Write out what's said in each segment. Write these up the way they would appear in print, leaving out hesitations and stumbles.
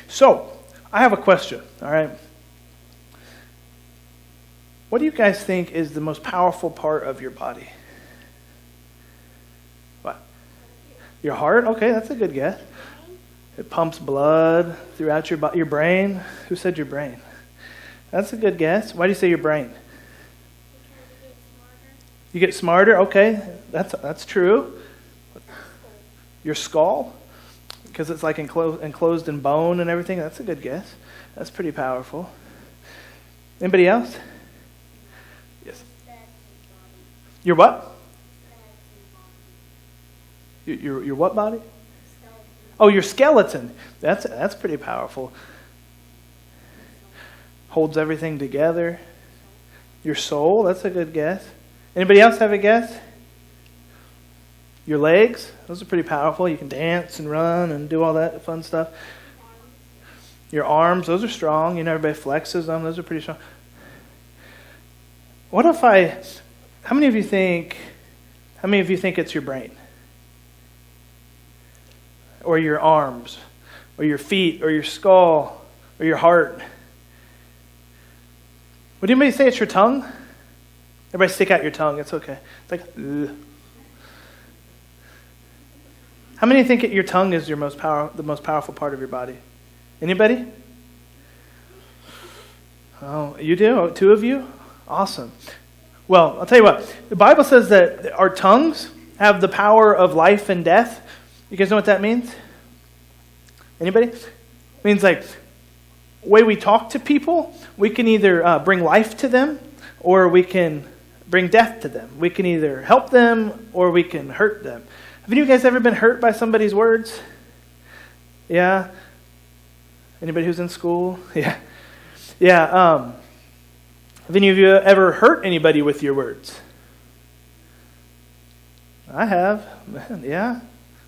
So, I have a question, all right? What do you guys think is the most powerful part of your body? What? Your heart? Okay, that's a good guess. It pumps blood throughout your brain. Who said your brain? That's a good guess. Why do you say your brain? You get smarter? Okay, that's true. Your skull? Because it's like enclosed in bone and everything. That's a good guess. That's pretty powerful. Anybody else? Yes. Your what? Your what body? Oh, your skeleton. That's pretty powerful. Holds everything together. Your soul. That's a good guess. Anybody else have a guess? Your legs. Those are pretty powerful. You can dance and run and do all that fun stuff. Your arms. Those are strong. You know, everybody flexes them. Those are pretty strong. How many of you think it's your brain? Or your arms? Or your feet? Or your skull? Or your heart? Would anybody say it's your tongue? Everybody stick out your tongue. It's okay. It's like, ugh. How many think your tongue is the most powerful part of your body? Anybody? Oh, you do? Oh, 2 of you? Awesome. Well, I'll tell you what. The Bible says that our tongues have the power of life and death. You guys know what that means? Anybody? It means like the way we talk to people, we can either bring life to them or we can bring death to them. We can either help them or we can hurt them. Have you guys ever been hurt by somebody's words? Yeah? Anybody who's in school? Yeah. Yeah. Have any of you ever hurt anybody with your words? I have. Yeah.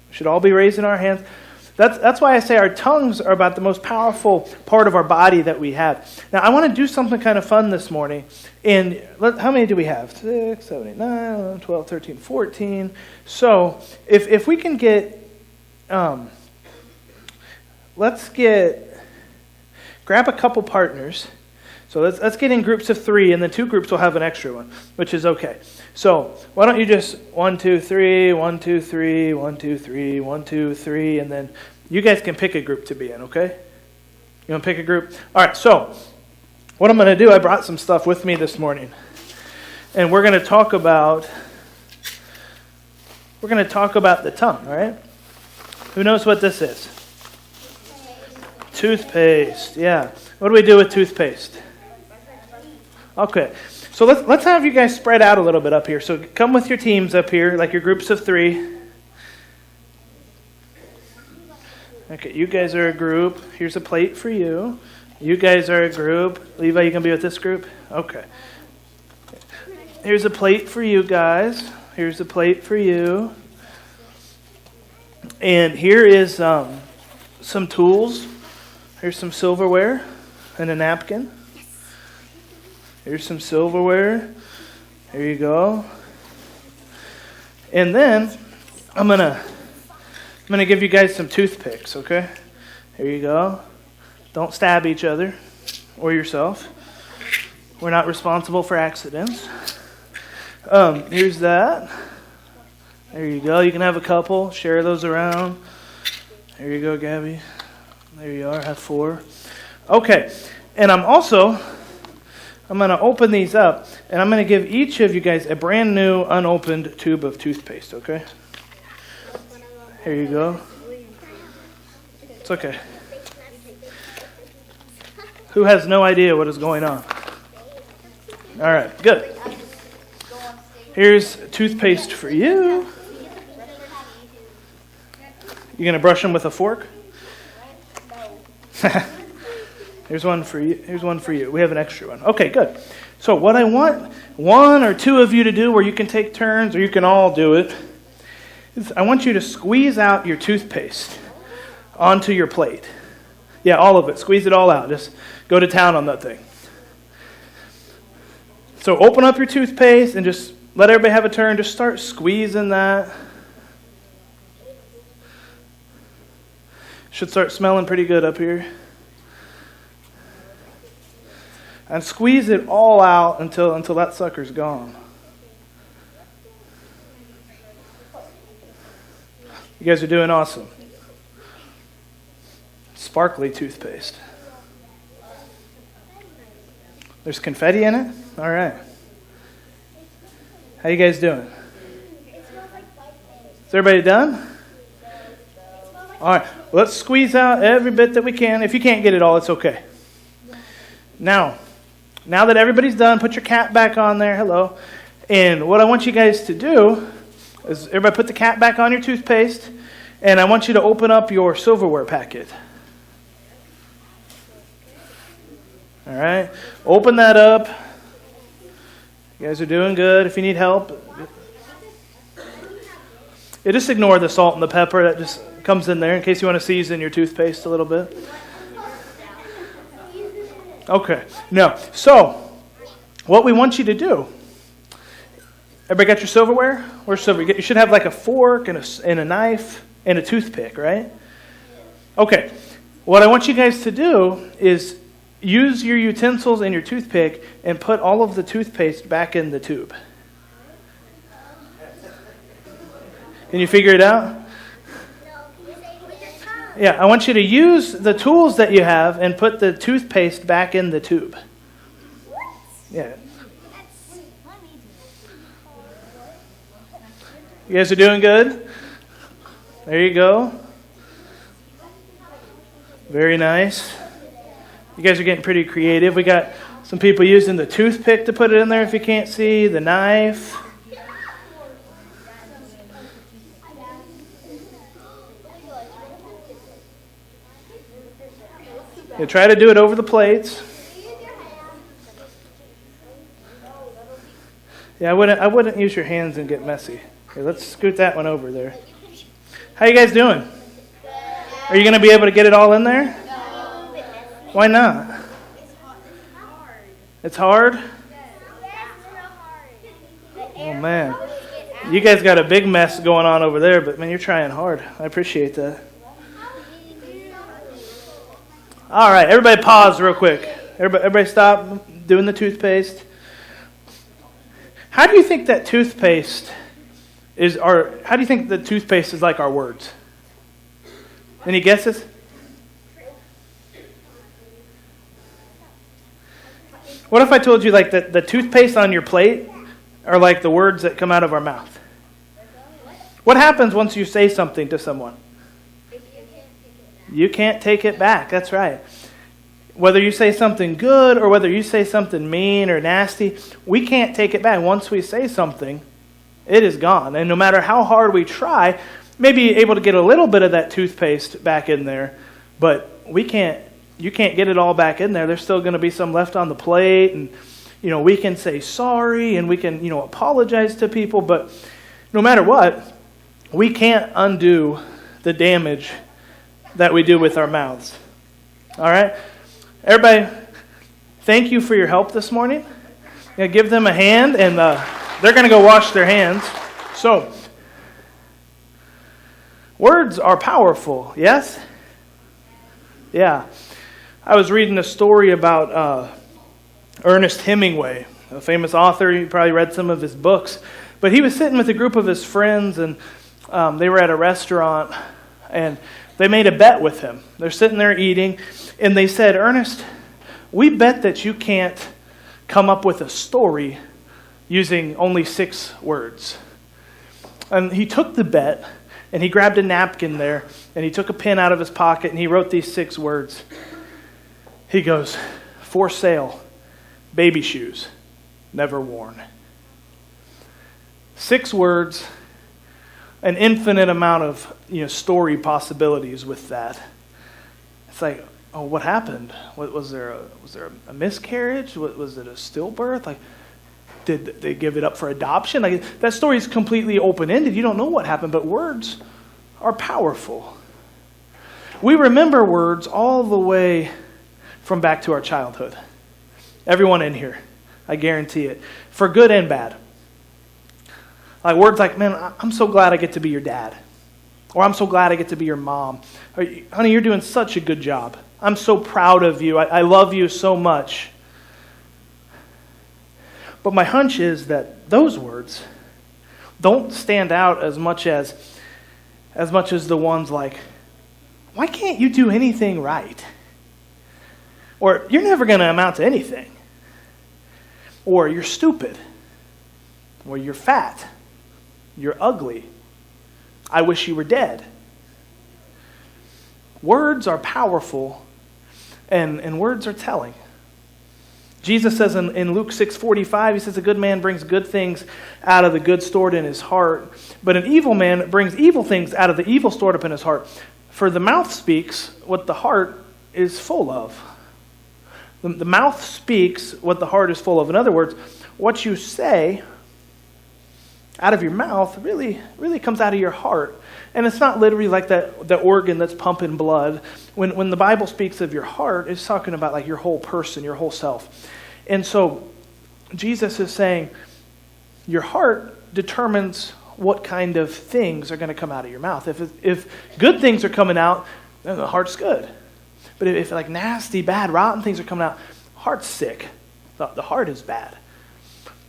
We should all be raising our hands. That's why I say our tongues are about the most powerful part of our body that we have. Now, I want to do something kind of fun this morning. And how many do we have? 6, 7, 8, 9, 11, 12, 13, 14. So, if we can get, grab a couple partners. So let's get in groups of 3, and then 2 groups will have an extra one, which is okay. So why don't you just 1, 2, 3, 1, 2, 3, 1, 2, 3, 1, 2, 3, and then you guys can pick a group to be in, okay? You want to pick a group? All right, so what I'm going to do, I brought some stuff with me this morning, and we're going to talk about the tongue, all right? Who knows what this is? Toothpaste, yeah. What do we do with toothpaste? Okay, so let's have you guys spread out a little bit up here. So come with your teams up here, like your groups of 3. Okay, you guys are a group. Here's a plate for you. You guys are a group. Levi, you gonna be with this group? Okay. Here's a plate for you guys. Here's a plate for you. And here is some tools. Here's some silverware and a napkin. Here's some silverware. Here you go. And then I'm gonna give you guys some toothpicks, okay? Here you go. Don't stab each other or yourself. We're not responsible for accidents. Here's that. There you go. You can have a couple. Share those around. There you go, Gabby. There you are. Have 4. Okay. And I'm going to open these up, and I'm going to give each of you guys a brand new unopened tube of toothpaste, okay? Here you go. It's okay. Who has no idea what is going on? All right, good. Here's toothpaste for you. You going to brush them with a fork? Here's one for you. Here's one for you. We have an extra one. Okay, good. So what I want 1 or 2 of you to do, where you can take turns or you can all do it, is I want you to squeeze out your toothpaste onto your plate. Yeah, all of it. Squeeze it all out. Just go to town on that thing. So open up your toothpaste and just let everybody have a turn. Just start squeezing that. Should start smelling pretty good up here. And squeeze it all out until that sucker's gone. You guys are doing awesome. Sparkly toothpaste. There's confetti in it? All right. How you guys doing? Is everybody done? All right. Let's squeeze out every bit that we can. If you can't get it all, it's okay. Now that everybody's done, put your cap back on there. Hello. And what I want you guys to do is everybody put the cap back on your toothpaste, and I want you to open up your silverware packet. All right. Open that up. You guys are doing good. If you need help, just ignore the salt and the pepper that just comes in there in case you want to season your toothpaste a little bit. Okay. No. So, what we want you to do, everybody got your silverware? Where's silverware? You should have like a fork and a knife and a toothpick, right? Okay. What I want you guys to do is use your utensils and your toothpick and put all of the toothpaste back in the tube. Can you figure it out? Yeah, I want you to use the tools that you have and put the toothpaste back in the tube. Yeah. You guys are doing good? There you go. Very nice. You guys are getting pretty creative. We got some people using the toothpick to put it in there if you can't see, the knife. You try to do it over the plates. Yeah, I wouldn't use your hands and get messy. Okay, let's scoot that one over there. How you guys doing? Are you going to be able to get it all in there? Why not? It's hard? Oh, man. You guys got a big mess going on over there, but, man, you're trying hard. I appreciate that. All right, everybody pause real quick. Everybody stop doing the toothpaste. How do you think that toothpaste is how do you think the toothpaste is like our words? Any guesses? What if I told you like that the toothpaste on your plate are like the words that come out of our mouth? What happens once you say something to someone? You can't take it back. That's right. Whether you say something good or whether you say something mean or nasty, we can't take it back. Once we say something, it is gone. And no matter how hard we try, maybe able to get a little bit of that toothpaste back in there, but you can't get it all back in there. There's still going to be some left on the plate, and we can say sorry and we can apologize to people, but no matter what, we can't undo the damage that we do with our mouths. All right? Everybody, thank you for your help this morning. Give them a hand, and they're going to go wash their hands. So, words are powerful, yes? Yeah. I was reading a story about Ernest Hemingway, a famous author. You probably read some of his books. But he was sitting with a group of his friends, and they were at a restaurant, and they made a bet with him. They're sitting there eating, and they said, Ernest, we bet that you can't come up with a story using only 6 words. And he took the bet, and he grabbed a napkin there, and he took a pen out of his pocket, and he wrote these 6 words. He goes, for sale, baby shoes, never worn. 6 words, an infinite amount of story possibilities with that. It's like, oh, what happened? Was there a miscarriage? Was it a stillbirth? Like, did they give it up for adoption? Like, that story is completely open-ended. You don't know what happened, but words are powerful. We remember words all the way from back to our childhood. Everyone in here, I guarantee it, for good and bad. Like words like, man, I'm so glad I get to be your dad. Or I'm so glad I get to be your mom. Or, honey, you're doing such a good job. I'm so proud of you. I love you so much. But my hunch is that those words don't stand out as much as the ones like, why can't you do anything right? Or you're never going to amount to anything. Or you're stupid. Or you're fat. You're ugly. I wish you were dead. Words are powerful, and words are telling. Jesus says in Luke 6:45, he says, a good man brings good things out of the good stored in his heart, but an evil man brings evil things out of the evil stored up in his heart. For the mouth speaks what the heart is full of. The mouth speaks what the heart is full of. In other words, what you say out of your mouth really comes out of your heart. And it's not literally like that organ that's pumping blood. When the Bible speaks of your heart, it's talking about like your whole person, your whole self. And so Jesus is saying your heart determines what kind of things are going to come out of your mouth. If good things are coming out, then the heart's good. But if like nasty, bad, rotten things are coming out, heart's sick. The heart is bad.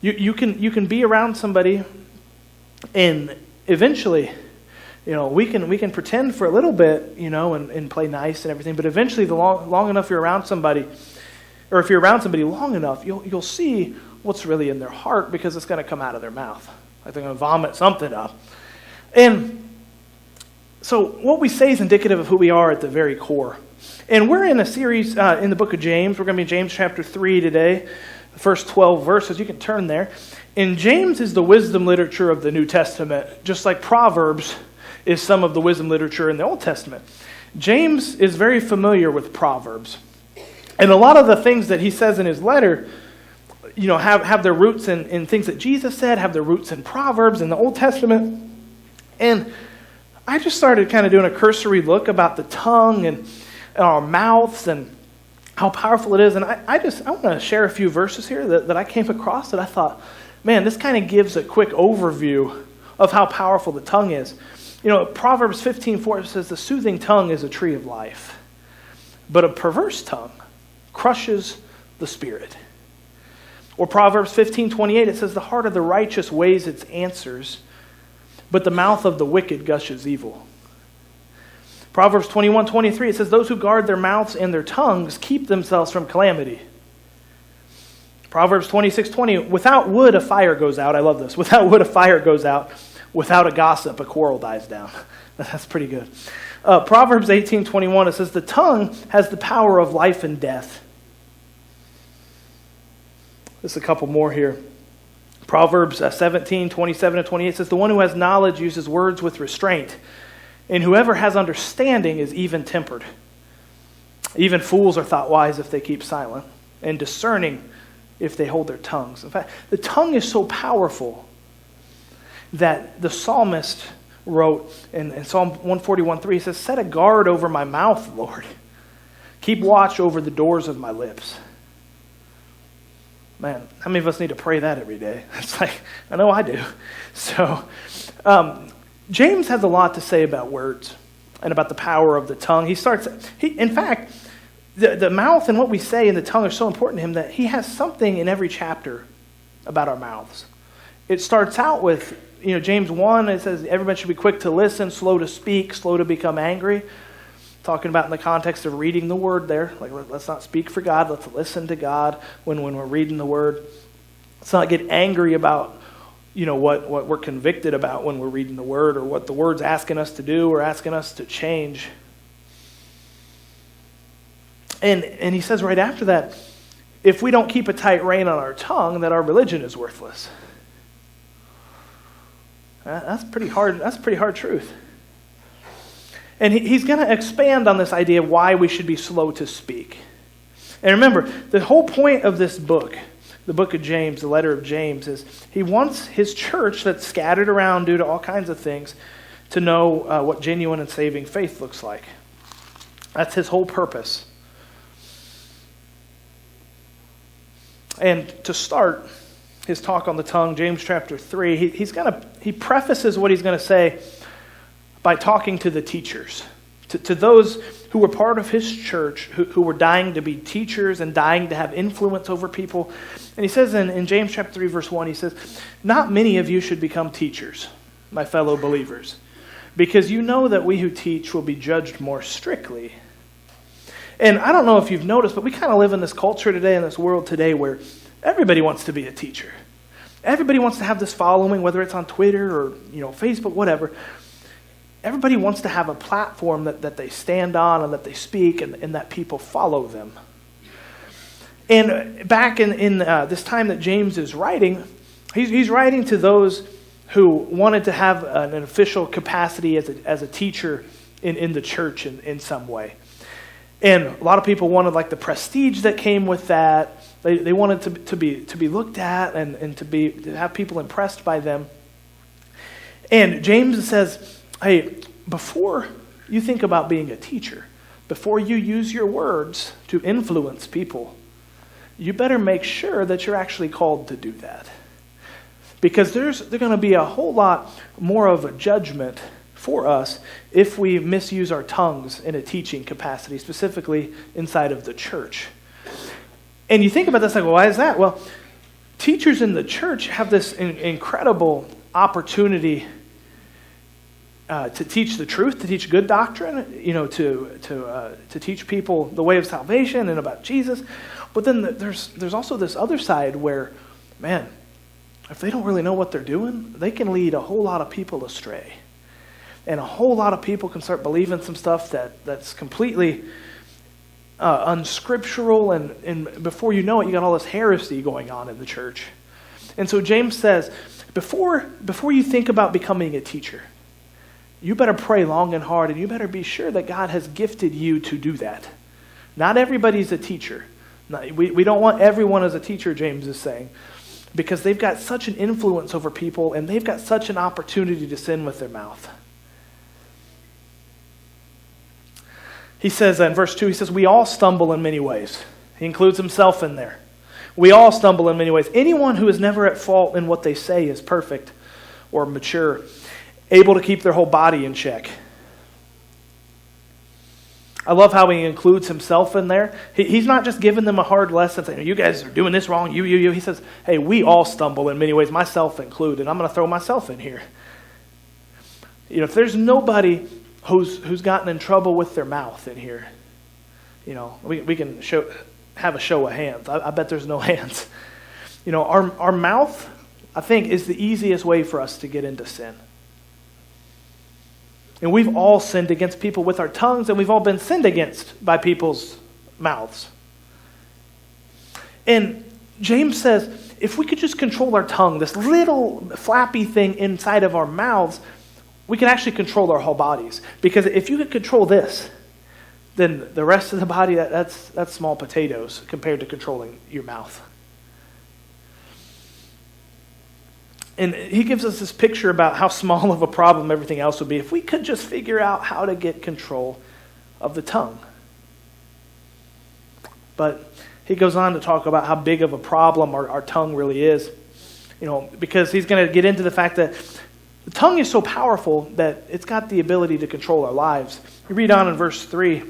You can be around somebody, and eventually, we can pretend for a little bit, and play nice and everything. But eventually, the long enough you're around somebody, or if you're around somebody long enough, you'll see what's really in their heart, because it's going to come out of their mouth. Like they're going to vomit something up. And so what we say is indicative of who we are at the very core. And we're in a series in the book of James. We're going to be in James chapter 3 today, the first 12 verses. You can turn there. And James is the wisdom literature of the New Testament, just like Proverbs is some of the wisdom literature in the Old Testament. James is very familiar with Proverbs. And a lot of the things that he says in his letter, have their roots in things that Jesus said, have their roots in Proverbs in the Old Testament. And I just started kind of doing a cursory look about the tongue and our mouths and how powerful it is. And I want to share a few verses here that I came across that I thought, man, this kind of gives a quick overview of how powerful the tongue is. Proverbs 15:4 says, the soothing tongue is a tree of life, but a perverse tongue crushes the spirit. Or Proverbs 15:28, it says, the heart of the righteous weighs its answers, but the mouth of the wicked gushes evil. Proverbs 21:23, it says, those who guard their mouths and their tongues keep themselves from calamity. Proverbs 26:20, without wood a fire goes out. I love this. Without wood a fire goes out. Without a gossip a quarrel dies down. That's pretty good. Proverbs 18:21, it says, the tongue has the power of life and death. There's a couple more here. Proverbs 17:27-28 says, the one who has knowledge uses words with restraint, and whoever has understanding is even-tempered. Even fools are thought wise if they keep silent, and discerning if they hold their tongues. In fact, the tongue is so powerful that the psalmist wrote in Psalm 141:3, he says, set a guard over my mouth, Lord. Keep watch over the doors of my lips. Man, how many of us need to pray that every day? It's like, I know I do. So, James has a lot to say about words and about the power of the tongue. In fact, the mouth and what we say in the tongue are so important to him that he has something in every chapter about our mouths. It starts out with, James 1, it says everybody should be quick to listen, slow to speak, slow to become angry. Talking about in the context of reading the word there. Like, let's not speak for God, let's listen to God when we're reading the word. Let's not get angry about what we're convicted about when we're reading the word, or what the word's asking us to do or asking us to change. And he says right after that, if we don't keep a tight rein on our tongue, that our religion is worthless. That's pretty hard. That's a pretty hard truth. And he's going to expand on this idea of why we should be slow to speak. And remember, the whole point of this book, the book of James, the letter of James, is he wants his church that's scattered around due to all kinds of things to know what genuine and saving faith looks like. That's his whole purpose. And to start his talk on the tongue, James chapter 3, he prefaces what he's going to say by talking to the teachers, to those who were part of his church, who were dying to be teachers and dying to have influence over people. And he says in James chapter 3, verse 1, he says, "Not many of you should become teachers, my fellow believers, because you know that we who teach will be judged more strictly." And I don't know if you've noticed, but we kind of live in this culture today, in this world today, where everybody wants to be a teacher. Everybody wants to have this following, whether it's on Twitter or Facebook, whatever. Everybody wants to have a platform that they stand on and that they speak and that people follow them. And back in this time that James is writing, he's writing to those who wanted to have an official capacity as a teacher in the church in some way. And a lot of people wanted like the prestige that came with that. They wanted to be looked at and to have people impressed by them. And James says, hey, before you think about being a teacher, before you use your words to influence people, you better make sure that you're actually called to do that. Because there's going to be a whole lot more of a judgment for us if we misuse our tongues in a teaching capacity, specifically inside of the church. And you think about this, like, well, why is that? Well, teachers in the church have this incredible opportunity to teach the truth, to teach good doctrine, to teach people the way of salvation and about Jesus. But then there's also this other side where, man, if they don't really know what they're doing, they can lead a whole lot of people astray. And a whole lot of people can start believing some stuff that's completely unscriptural, and before you know it, you got all this heresy going on in the church. And so James says, before you think about becoming a teacher, you better pray long and hard, and you better be sure that God has gifted you to do that. Not everybody's a teacher. We don't want everyone as a teacher, James is saying, because they've got such an influence over people, and they've got such an opportunity to sin with their mouth. He says in verse 2, he says, we all stumble in many ways. He includes himself in there. We all stumble in many ways. Anyone who is never at fault in what they say is perfect or mature, able to keep their whole body in check. I love how he includes himself in there. He's not just giving them a hard lesson saying, you guys are doing this wrong, you. He says, hey, we all stumble in many ways, myself included. I'm going to throw myself in here. If there's nobody who's gotten in trouble with their mouth in here, we can have a show of hands. I bet there's no hands. Our mouth, I think, is the easiest way for us to get into sin. And we've all sinned against people with our tongues, and we've all been sinned against by people's mouths. And James says, if we could just control our tongue, this little flappy thing inside of our mouths, we can actually control our whole bodies. Because if you could control this, then the rest of the body, that's small potatoes compared to controlling your mouth. And he gives us this picture about how small of a problem everything else would be if we could just figure out how to get control of the tongue. But he goes on to talk about how big of a problem our tongue really is. Because he's going to get into the fact that the tongue is so powerful that it's got the ability to control our lives. You read on in verse 3. It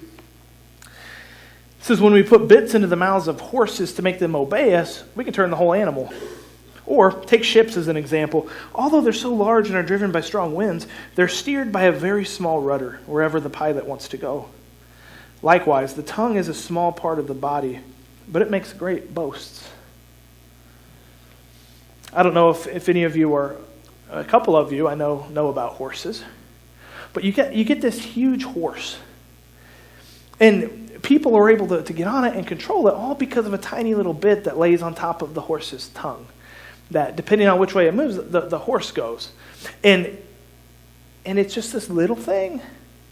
says, when we put bits into the mouths of horses to make them obey us, we can turn the whole animal. Or take ships as an example. Although they're so large and are driven by strong winds, they're steered by a very small rudder wherever the pilot wants to go. Likewise, the tongue is a small part of the body, but it makes great boasts. I don't know if any of you are, a couple of you I know about horses, but you get this huge horse, and people are able to get on it and control it all because of a tiny little bit that lays on top of the horse's tongue. That depending on which way it moves, the horse goes. And it's just this little thing,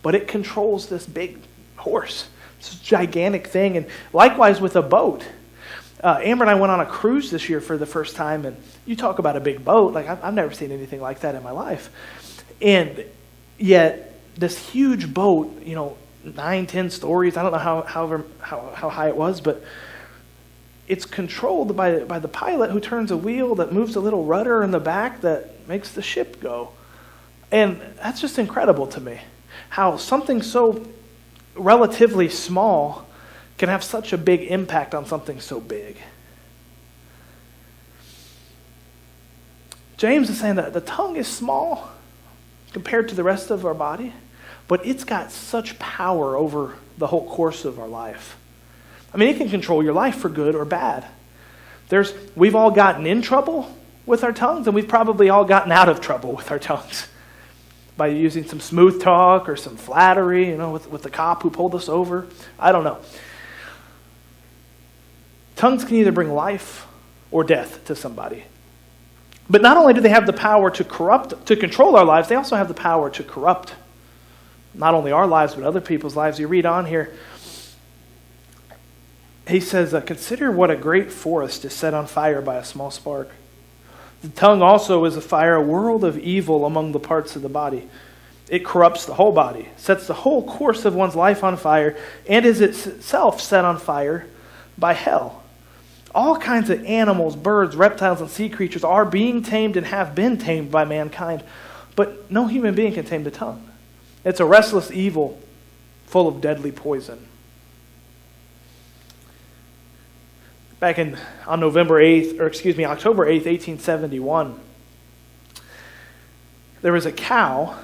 but it controls this big horse. It's a gigantic thing. And likewise with a boat. Amber and I went on a cruise this year for the first time, and you talk about a big boat. Like I've never seen anything like that in my life. And yet this huge boat, 9-10 stories, I don't know how high it was, but it's controlled by the pilot who turns a wheel that moves a little rudder in the back that makes the ship go. And that's just incredible to me, how something so relatively small can have such a big impact on something so big. James is saying that the tongue is small compared to the rest of our body, but it's got such power over the whole course of our life. I mean, it can control your life for good or bad. We've all gotten in trouble with our tongues, and we've probably all gotten out of trouble with our tongues by using some smooth talk or some flattery, with the cop who pulled us over. I don't know. Tongues can either bring life or death to somebody. But not only do they have the power to control our lives, they also have the power to corrupt not only our lives, but other people's lives. You read on here, he says, consider what a great forest is set on fire by a small spark. The tongue also is a fire, a world of evil among the parts of the body. It corrupts the whole body, sets the whole course of one's life on fire, and is itself set on fire by hell. All kinds of animals, birds, reptiles, and sea creatures are being tamed and have been tamed by mankind, but no human being can tame the tongue. It's a restless evil full of deadly poison. Back on October 8th, 1871, there was a cow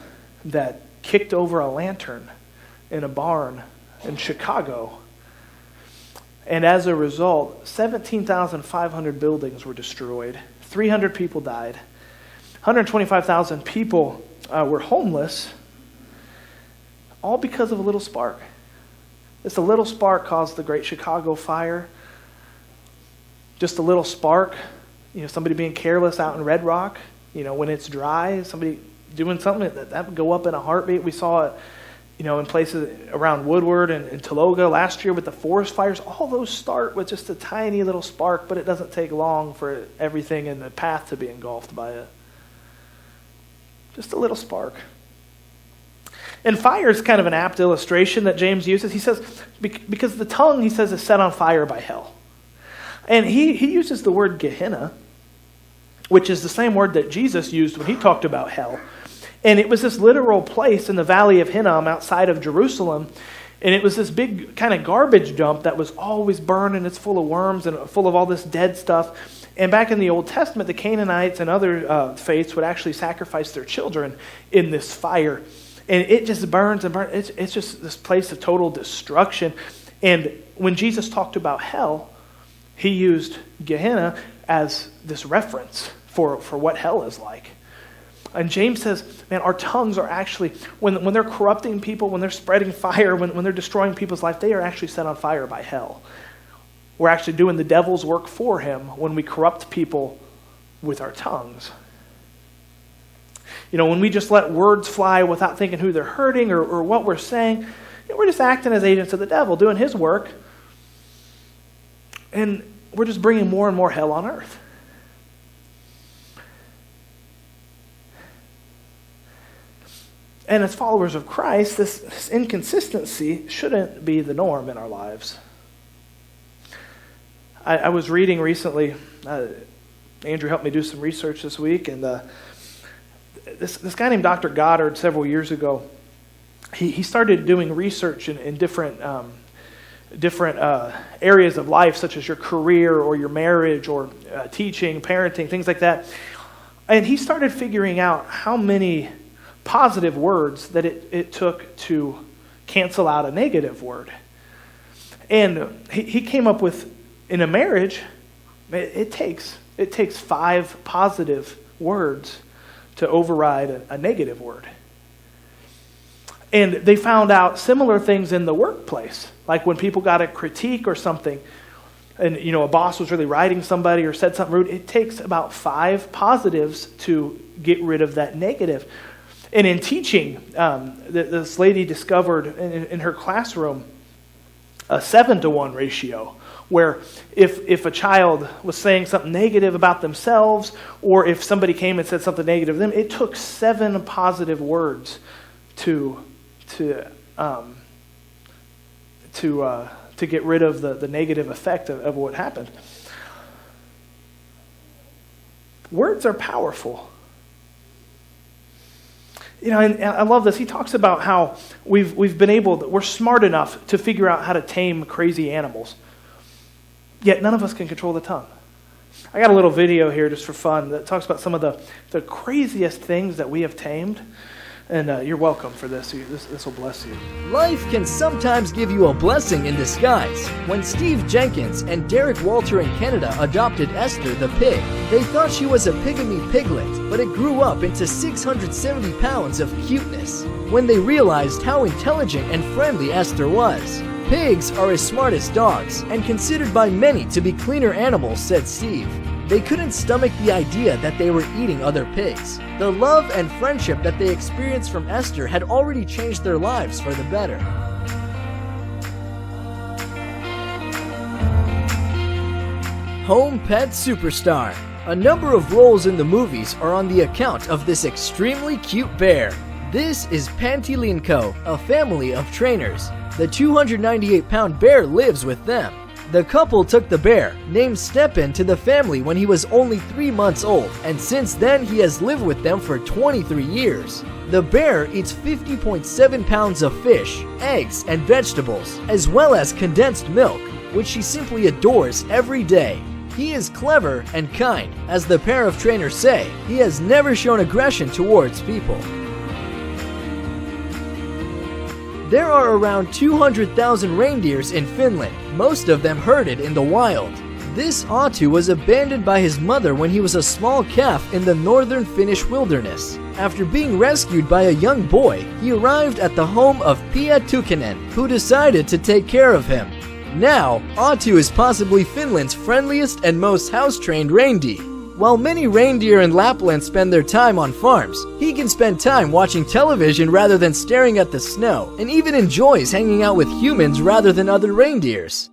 that kicked over a lantern in a barn in Chicago. And as a result, 17,500 buildings were destroyed. 300 people died. 125,000 people were homeless, all because of a little spark. Just a little spark caused the Great Chicago Fire. Just a little spark, somebody being careless out in Red Rock, when it's dry, somebody doing something that would go up in a heartbeat. We saw it, in places around Woodward and Tologa last year with the forest fires. All those start with just a tiny little spark, but it doesn't take long for everything in the path to be engulfed by it. Just a little spark. And fire is kind of an apt illustration that James uses. He says, because the tongue, he says, is set on fire by hell. And he uses the word Gehenna, which is the same word that Jesus used when he talked about hell. And it was this literal place in the Valley of Hinnom outside of Jerusalem. And it was this big kind of garbage dump that was always burning. It's full of worms and full of all this dead stuff. And back in the Old Testament, the Canaanites and other faiths would actually sacrifice their children in this fire. And it just burns and burns. It's just this place of total destruction. And when Jesus talked about hell, he used Gehenna as this reference for what hell is like. And James says, man, our tongues are actually, when they're corrupting people, when they're spreading fire, when they're destroying people's life, they are actually set on fire by hell. We're actually doing the devil's work for him when we corrupt people with our tongues. When we just let words fly without thinking who they're hurting or what we're saying, we're just acting as agents of the devil, doing his work. And we're just bringing more and more hell on earth. And as followers of Christ, this inconsistency shouldn't be the norm in our lives. I was reading recently, Andrew helped me do some research this week, and this guy named Dr. Goddard several years ago, he started doing research in different areas of life, such as your career or your marriage or teaching, parenting, things like that. And he started figuring out how many positive words that it took to cancel out a negative word. And he came up with, in a marriage, it takes 5 positive words to override a negative word. And they found out similar things in the workplace. Like when people got a critique or something, and a boss was really riding somebody or said something rude, it takes about 5 positives to get rid of that negative. And in teaching, this lady discovered in her classroom a 7-to-1 ratio, where if a child was saying something negative about themselves, or if somebody came and said something negative to them, it took 7 positive words to get rid of the negative effect of what happened. Words are powerful. And I love this. He talks about how we've been we're smart enough to figure out how to tame crazy animals. Yet none of us can control the tongue. I got a little video here just for fun that talks about some of the craziest things that we have tamed. And you're welcome for this. This will bless you. Life can sometimes give you a blessing in disguise. When Steve Jenkins and Derek Walter in Canada adopted Esther the pig, they thought she was a pygmy piglet, but it grew up into 670 pounds of cuteness when they realized how intelligent and friendly Esther was. Pigs are as smart as dogs and considered by many to be cleaner animals, said Steve. They couldn't stomach the idea that they were eating other pigs. The love and friendship that they experienced from Esther had already changed their lives for the better. Home pet superstar. A number of roles in the movies are on the account of this extremely cute bear. This is Pantilinko, a family of trainers. The 298-pound bear lives with them. The couple took the bear, named Stepan, to the family when he was only 3 months old, and since then he has lived with them for 23 years. The bear eats 50.7 pounds of fish, eggs, and vegetables, as well as condensed milk, which she simply adores every day. He is clever and kind. As the pair of trainers say, he has never shown aggression towards people. There are around 200,000 reindeers in Finland, most of them herded in the wild. This Aatu was abandoned by his mother when he was a small calf in the northern Finnish wilderness. After being rescued by a young boy, he arrived at the home of Pia Tukinen, who decided to take care of him. Now, Aatu is possibly Finland's friendliest and most house-trained reindeer. While many reindeer in Lapland spend their time on farms, he can spend time watching television rather than staring at the snow, and even enjoys hanging out with humans rather than other reindeers.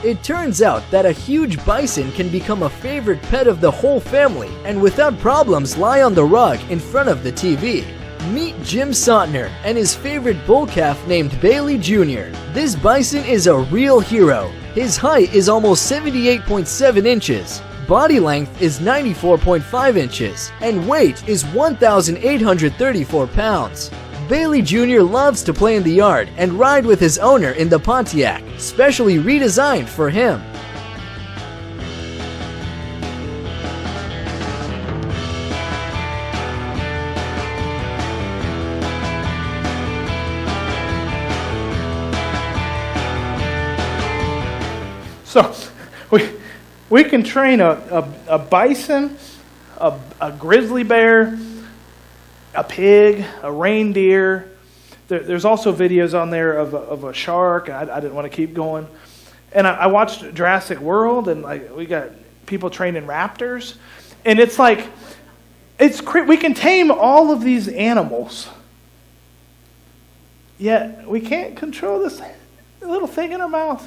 It turns out that a huge bison can become a favorite pet of the whole family, and without problems lie on the rug in front of the TV. Meet Jim Sotner and his favorite bull calf named Bailey Jr. This bison is a real hero. His height is almost 78.7 inches, body length is 94.5 inches, and weight is 1,834 pounds. Bailey Jr. loves to play in the yard and ride with his owner in the Pontiac, specially redesigned for him. So we can train a bison, a grizzly bear, a pig, a reindeer. There's also videos on there of a shark. I didn't want to keep going. And I watched Jurassic World, and we got people training raptors. And it's like, we can tame all of these animals, yet we can't control this little thing in our mouth.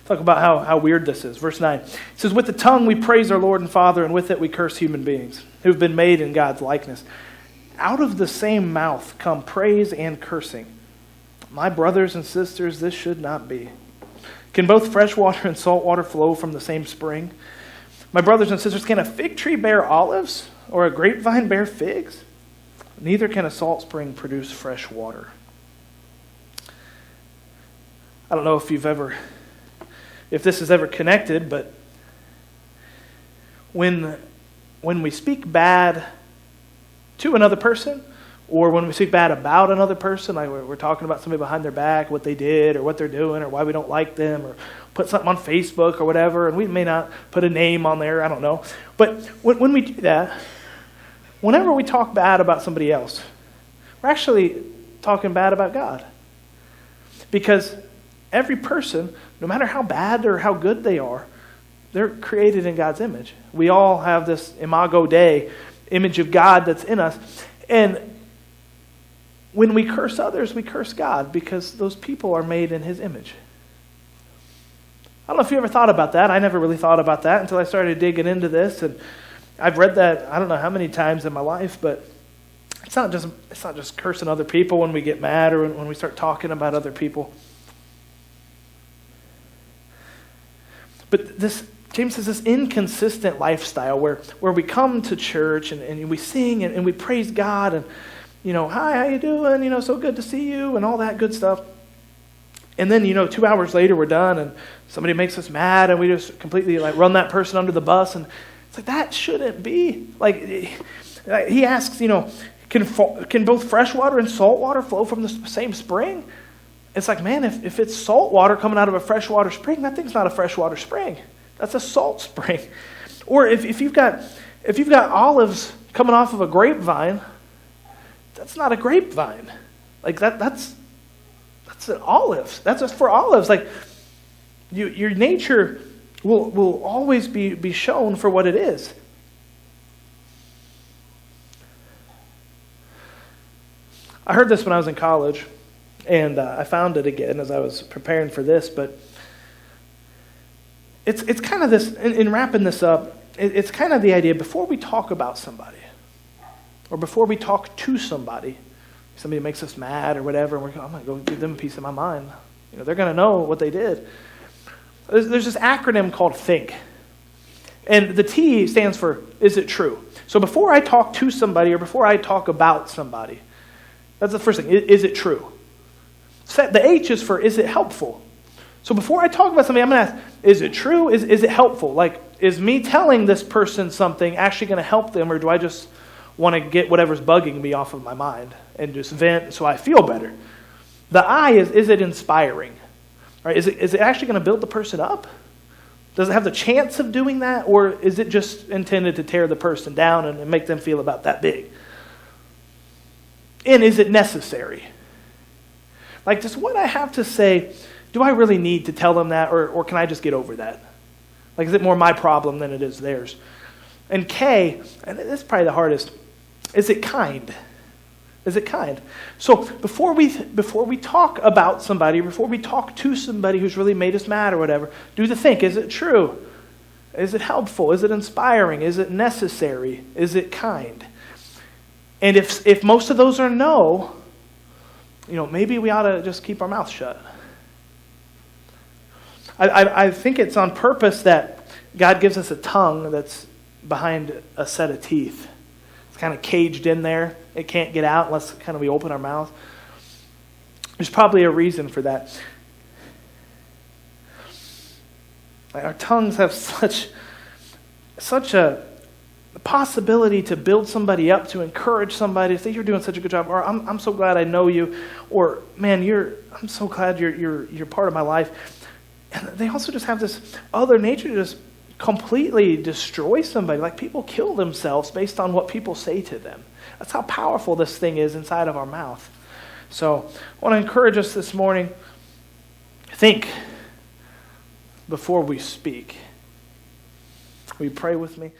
Talk about how weird this is. Verse 9. It says, with the tongue we praise our Lord and Father, and with it we curse human beings who have been made in God's likeness. Out of the same mouth come praise and cursing. My brothers and sisters, this should not be. Can both fresh water and salt water flow from the same spring? My brothers and sisters, can a fig tree bear olives, or a grapevine bear figs? Neither can a salt spring produce fresh water. I don't know if this is ever connected, but when we speak bad to another person, or when we speak bad about another person, like we're talking about somebody behind their back, what they did, or what they're doing, or why we don't like them, or put something on Facebook or whatever, and we may not put a name on there, I don't know. But when we do that, whenever we talk bad about somebody else, we're actually talking bad about God. Because every person, no matter how bad or how good they are, they're created in God's image. We all have this imago Dei, image of God that's in us. And when we curse others, we curse God because those people are made in His image. I don't know if you ever thought about that. I never really thought about that until I started digging into this. And I've read that I don't know how many times in my life, but It's not just cursing other people when we get mad or when we start talking about other people. But James says this inconsistent lifestyle where we come to church and we sing and we praise God and, hi, how you doing? So good to see you and all that good stuff. And then, 2 hours later we're done and somebody makes us mad and we just completely run that person under the bus. And it's like, that shouldn't be. He asks, can both fresh water and salt water flow from the same spring? It's like, man, if it's salt water coming out of a freshwater spring, that thing's not a freshwater spring. That's a salt spring. Or if you've got olives coming off of a grapevine, that's not a grapevine. That's an olive. That's just for olives. Your nature will always be shown for what it is. I heard this when I was in college, and I found it again as I was preparing for this, but it's kind of this, in wrapping this up, it's kind of the idea, before we talk about somebody, or before we talk to somebody makes us mad or whatever, and I'm going to go give them a piece of my mind. They're going to know what they did. There's this acronym called THINK, and the T stands for, is it true? So before I talk to somebody or before I talk about somebody, that's the first thing. Is it true? The H is for, is it helpful? So before I talk about something, I'm going to ask, is it true? Is it helpful? Is me telling this person something actually going to help them, or do I just want to get whatever's bugging me off of my mind and just vent so I feel better? The I is it inspiring? Right? Is it actually going to build the person up? Does it have the chance of doing that, or is it just intended to tear the person down and make them feel about that big? And is it necessary? Does what I have to say, do I really need to tell them that, or can I just get over that? Is it more my problem than it is theirs? And K, and this is probably the hardest, is it kind? Is it kind? So before we talk about somebody, before we talk to somebody who's really made us mad or whatever, do the think, is it true? Is it helpful? Is it inspiring? Is it necessary? Is it kind? And if most of those are no, maybe we ought to just keep our mouth shut. I think it's on purpose that God gives us a tongue that's behind a set of teeth. It's kind of caged in there. It can't get out unless we open our mouth. There's probably a reason for that. Our tongues have such a possibility to build somebody up, to encourage somebody, to say, you're doing such a good job, or I'm so glad I know you, or man, I'm so glad you're part of my life. And they also just have this other nature to just completely destroy somebody. People kill themselves based on what people say to them. That's how powerful this thing is inside of our mouth. So I want to encourage us this morning, think before we speak. Will you pray with me?